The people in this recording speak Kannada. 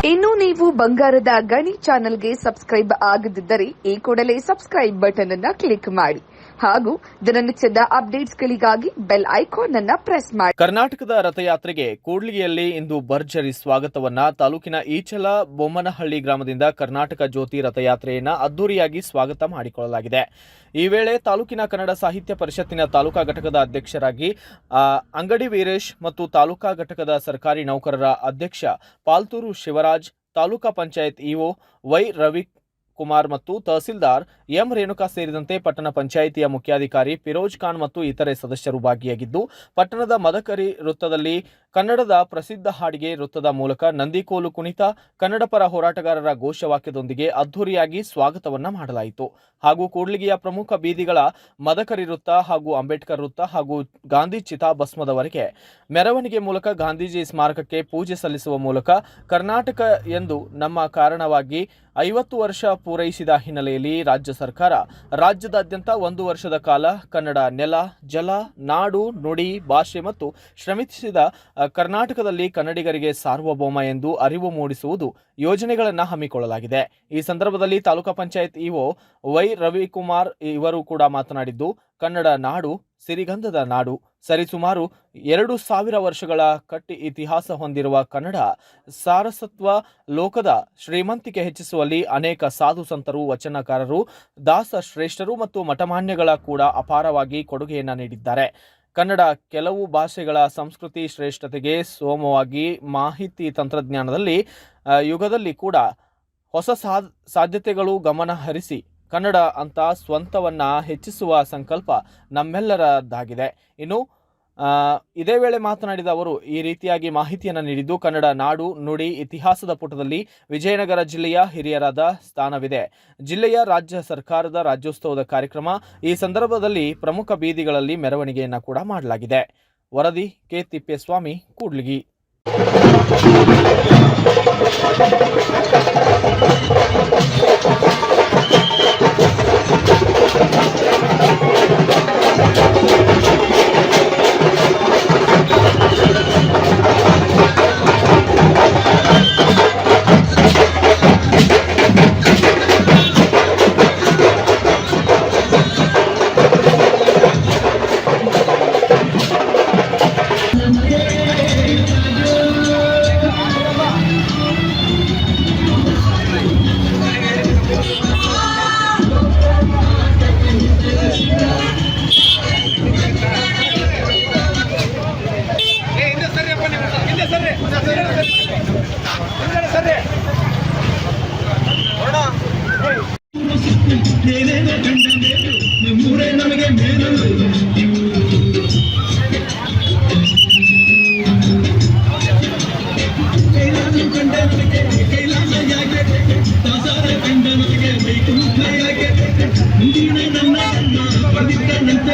ಇನ್ನು ನೀವು ಬಂಗಾರದ ಗಣಿ ಚಾನೆಲ್ಗೆ ಸಬ್ಸ್ಕ್ರೈಬ್ ಆಗದಿದ್ದರೆ ಈ ಕೂಡಲೇ ಸಬ್ಸ್ಕ್ರೈಬ್ ಬಟನ್ ಅನ್ನು ಕ್ಲಿಕ್ ಮಾಡಿ ಹಾಗೂ ದಿನನಿತ್ಯದ ಅಪ್ಡೇಟ್ಸ್ಗಳಿಗಾಗಿ ಬೆಲ್ ಐಕಾನ್ ಅನ್ನು ಪ್ರೆಸ್ ಮಾಡಿ. ಕರ್ನಾಟಕದ ರಥಯಾತ್ರೆಗೆ ಕೂಡ್ಲಿಗಿಯಲ್ಲಿ ಇಂದು ಭರ್ಜರಿ ಸ್ವಾಗತವನ್ನ ತಾಲೂಕಿನ ಈಚಲ ಬೊಮ್ಮನಹಳ್ಳಿ ಗ್ರಾಮದಿಂದ ಕರ್ನಾಟಕ ಜ್ಯೋತಿ ರಥಯಾತ್ರೆಯನ್ನ ಅದ್ದೂರಿಯಾಗಿ ಸ್ವಾಗತ ಮಾಡಿಕೊಳ್ಳಲಾಗಿದೆ. ಈ ವೇಳೆ ತಾಲೂಕಿನ ಕನ್ನಡ ಸಾಹಿತ್ಯ ಪರಿಷತ್ತಿನ ತಾಲೂಕಾ ಘಟಕದ ಅಧ್ಯಕ್ಷರಾಗಿ ಅಂಗಡಿ ವೀರೇಶ್ ಮತ್ತು ತಾಲೂಕಾ ಘಟಕದ ಸರ್ಕಾರಿ ನೌಕರರ ಅಧ್ಯಕ್ಷ ಪಾಲ್ತೂರು ಶಿವರಾಜ್, ತಾಲೂಕಾ ಪಂಚಾಯತ್ ಇಒ ವೈ ರವಿಕುಮಾರ್ ಮತ್ತು ತಹಸೀಲ್ದಾರ್ ಎಂ ರೇಣುಕಾ ಸೇರಿದಂತೆ ಪಟ್ಟಣ ಪಂಚಾಯಿತಿಯ ಮುಖ್ಯಾಧಿಕಾರಿ ಫಿರೋಜ್ ಖಾನ್ ಮತ್ತು ಇತರೆ ಸದಸ್ಯರು ಭಾಗಿಯಾಗಿದ್ದು, ಪಟ್ಟಣದ ಮದಕರಿ ವೃತ್ತದಲ್ಲಿ ಕನ್ನಡದ ಪ್ರಸಿದ್ಧ ಹಾಡಿಗೆ ವೃತ್ತದ ಮೂಲಕ ನಂದಿಕೋಲು ಕುಣಿತ, ಕನ್ನಡ ಪರ ಹೋರಾಟಗಾರರ ಘೋಷವಾಕ್ಯದೊಂದಿಗೆ ಅದ್ದೂರಿಯಾಗಿ ಸ್ವಾಗತವನ್ನ ಮಾಡಲಾಯಿತು. ಹಾಗೂ ಕೂಡ್ಲಿಗಿಯ ಪ್ರಮುಖ ಬೀದಿಗಳ ಮದಕರಿ ವೃತ್ತ ಹಾಗೂ ಅಂಬೇಡ್ಕರ್ ವೃತ್ತ ಹಾಗೂ ಗಾಂಧಿ ಚಿತಾಭಸ್ಮದವರೆಗೆ ಮೆರವಣಿಗೆ ಮೂಲಕ ಗಾಂಧೀಜಿ ಸ್ಮಾರಕಕ್ಕೆ ಪೂಜೆ ಸಲ್ಲಿಸುವ ಮೂಲಕ ಕರ್ನಾಟಕ ಎಂದು ನಮ್ಮ ಕಾರಣವಾಗಿ 50 ವರ್ಷ ಪೂರೈಸಿದ ಹಿನ್ನೆಲೆಯಲ್ಲಿ ರಾಜ್ಯ ಸರ್ಕಾರ ರಾಜ್ಯದಾದ್ಯಂತ 1 ವರ್ಷದ ಕಾಲ ಕನ್ನಡ ನೆಲ, ಜಲ, ನಾಡು, ನುಡಿ, ಭಾಷೆ ಮತ್ತು ಶ್ರಮಿಸಿದ ಕರ್ನಾಟಕದಲ್ಲಿ ಕನ್ನಡಿಗರಿಗೆ ಸಾರ್ವಭೌಮ ಎಂದು ಅರಿವು ಮೂಡಿಸುವುದು ಯೋಜನೆಗಳನ್ನು ಹಮ್ಮಿಕೊಳ್ಳಲಾಗಿದೆ. ಈ ಸಂದರ್ಭದಲ್ಲಿ ತಾಲೂಕಾ ಪಂಚಾಯತ್ ಇಒ ವೈ ರವಿಕುಮಾರ್ ಇವರು ಕೂಡ ಮಾತನಾಡಿದ್ದು, ಕನ್ನಡ ನಾಡು ಸಿರಿಗಂಧದ ನಾಡು, ಸರಿಸುಮಾರು 2000 ವರ್ಷಗಳ ಕಟ್ಟಿ ಇತಿಹಾಸ ಹೊಂದಿರುವ ಕನ್ನಡ ಸಾರಸತ್ವ ಲೋಕದ ಶ್ರೀಮಂತಿಕೆ ಹೆಚ್ಚಿಸುವಲ್ಲಿ ಅನೇಕ ಸಾಧು ಸಂತರು, ವಚನಕಾರರು, ದಾಸ ಶ್ರೇಷ್ಠರು ಮತ್ತು ಮಠಮಾನ್ಯಗಳ ಕೂಡ ಅಪಾರವಾಗಿ ಕೊಡುಗೆಯನ್ನು ನೀಡಿದ್ದಾರೆ. ಕನ್ನಡ ಕೆಲವು ಭಾಷೆಗಳ ಸಂಸ್ಕೃತಿ ಶ್ರೇಷ್ಠತೆಗೆ ಸೋಮವಾಗಿ ಮಾಹಿತಿ ತಂತ್ರಜ್ಞಾನದಲ್ಲಿ ಯುಗದಲ್ಲಿ ಕೂಡ ಹೊಸ ಸಾಧ್ಯತೆಗಳು ಗಮನ ಹರಿಸಿ ಕನ್ನಡ ಅಂತ ಸ್ವಂತವನ್ನ ಹೆಚ್ಚಿಸುವ ಸಂಕಲ್ಪ ನಮ್ಮೆಲ್ಲರದ್ದಾಗಿದೆ. ಇನ್ನು ಇದೇ ವೇಳೆ ಮಾತನಾಡಿದ ಅವರು ಈ ರೀತಿಯಾಗಿ ಮಾಹಿತಿಯನ್ನು ನೀಡಿದ್ದು, ಕನ್ನಡ ನಾಡು, ನುಡಿ, ಇತಿಹಾಸದ ಪುಟದಲ್ಲಿ ವಿಜಯನಗರ ಜಿಲ್ಲೆಯ ಹಿರಿಯರಾದ ಸ್ಥಾನವಿದೆ. ಜಿಲ್ಲೆಯ ರಾಜ್ಯ ಸರ್ಕಾರದ ರಾಜ್ಯೋತ್ಸವದ ಕಾರ್ಯಕ್ರಮ. ಈ ಸಂದರ್ಭದಲ್ಲಿ ಪ್ರಮುಖ ಬೀದಿಗಳಲ್ಲಿ ಮೆರವಣಿಗೆಯನ್ನು ಕೂಡ ಮಾಡಲಾಗಿದೆ. ವರದಿ ಕೆ ತಿಪ್ಪೇಸ್ವಾಮಿ, ಕೂಡ್ಲಿಗಿ. ನಮಗೆ ಮೇಲು ಕೈಲಾಸ ಯಾಕೆ ದಾಸಾರ ಕಂಡ ನಮಗೆ ವೈಕುಂಠ ಯಾಕೆ ಮುಂದಿನ ನನ್ನ ಪವಿತ್ರನಂತೆ